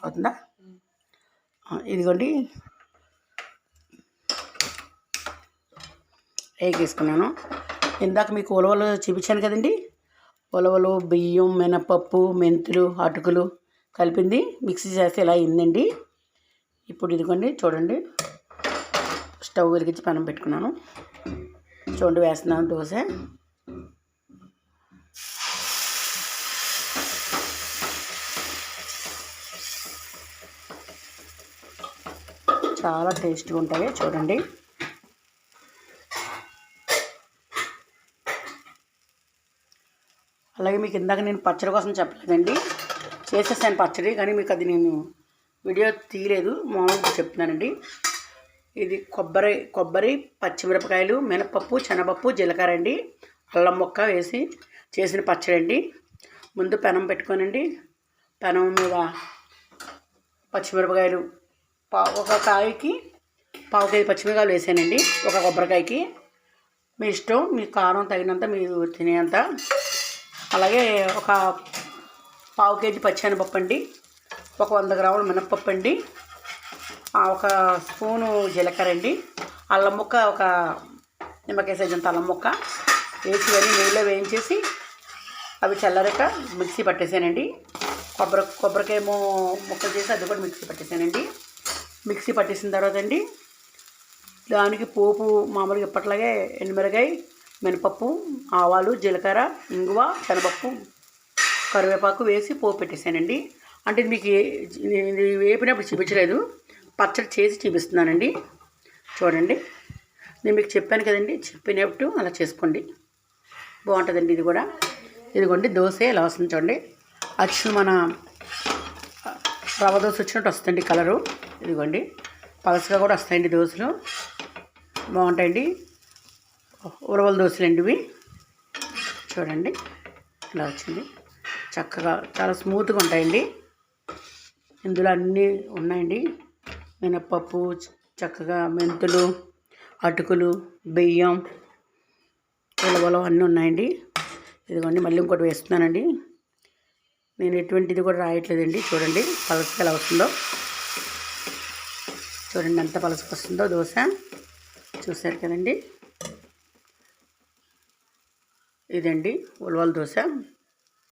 అవుతుందా? ఇదిగోండి వేసుకున్నాను. ఇందాక మీకు ఉలవలు చూపించాను కదండి. ఉలవలు, బియ్యం, మినపప్పు, మెంతులు, అటుకులు కలిపింది మిక్సీ చేస్తే ఇలా అయిందండి. ఇప్పుడు ఇదిగోండి చూడండి, స్టవ్ వెలిగించి పెనం పెట్టుకున్నాను. చూడండి వేస్తున్నాను దోశ. చాలా టేస్ట్గా ఉంటాయి చూడండి. అలాగే మీకు ఇందాక నేను పచ్చడి కోసం చెప్పలేదండి, చేసేసాను పచ్చడి, కానీ మీకు అది నేను వీడియో తీయలేదు, మామూలుగా చెప్తున్నానండి. ఇది కొబ్బరి, పచ్చిమిరపకాయలు, మినపప్పు, శనగపప్పు, జీలకర్ర అండి, అల్లం ముక్క వేసి చేసిన పచ్చడి అండి. ముందు పెనం పెట్టుకోనండి, పెనం మీద పచ్చిమిరపకాయలు ఒక కాయకి పావు కేజీ పచ్చిమిరపకాయలు వేసానండి. ఒక కొబ్బరికాయకి మీ ఇష్టం, మీ కారం తగినంత, మీరు తినేంత. అలాగే ఒక పావు కేజీ పచ్చెనపప్పు అండి, ఒక 100 గ్రాముల మినపప్పు అండి, ఒక స్పూను జీలకర్ర అండి, అల్లం ముక్క ఒక నిమ్మకాయ సైజంత అల్లం ముక్క వేసి ఇవన్నీ నీళ్ళలో వేయించేసి అవి చల్లారాక మిక్సీ పట్టేసానండి. కొబ్బరికాయమో ముక్కలు చేసి అది కూడా మిక్సీ పట్టేసానండి. మిక్సీ పట్టేసిన తర్వాత అండి దానికి పోపు మామూలుగా ఇప్పట్లాగే ఎండుమిరకాయ, మినపప్పు, ఆవాలు, జీలకర్ర, ఇంగువ, శనగపప్పు, కరివేపాకు వేసి పోపు పెట్టేసానండి. అంటే మీకు వేపినప్పుడు చూపించలేదు, పచ్చడి చేసి చూపిస్తున్నానండి. చూడండి, నేను మీకు చెప్పాను కదండి, చెప్పినట్టు అలా చేసుకోండి, బాగుంటుందండి. ఇది కూడా ఇదిగోండి దోశ ఇలా వస్తుంది చూడండి. అచ్చు మన రవ్వ దోశ వచ్చినట్టు వస్తుంది కలరు. ఇదిగోండి పలసగా కూడా వస్తాయండి దోశలు, బాగుంటాయండి. ఉరవల దోశలు అండి ఇవి. చూడండి ఇలా వచ్చింది, చక్కగా చాలా స్మూత్గా ఉంటాయండి. ఇందులో అన్నీ ఉన్నాయండి, మినపప్పు, చక్కగా మెంతులు, అటుకులు, బియ్యం, ఉలవలు అన్నీ ఉన్నాయండి. ఇదిగోండి మళ్ళీ ఇంకోటి వేస్తున్నానండి. నేను ఎటువంటిది కూడా రాయట్లేదండి. చూడండి పలసగా ఎలా వస్తుందో, చూడండి ఎంత పలసగా వస్తుందో దోశ. చూశారు కదండి, ఇదండి ఉలవల దోశ.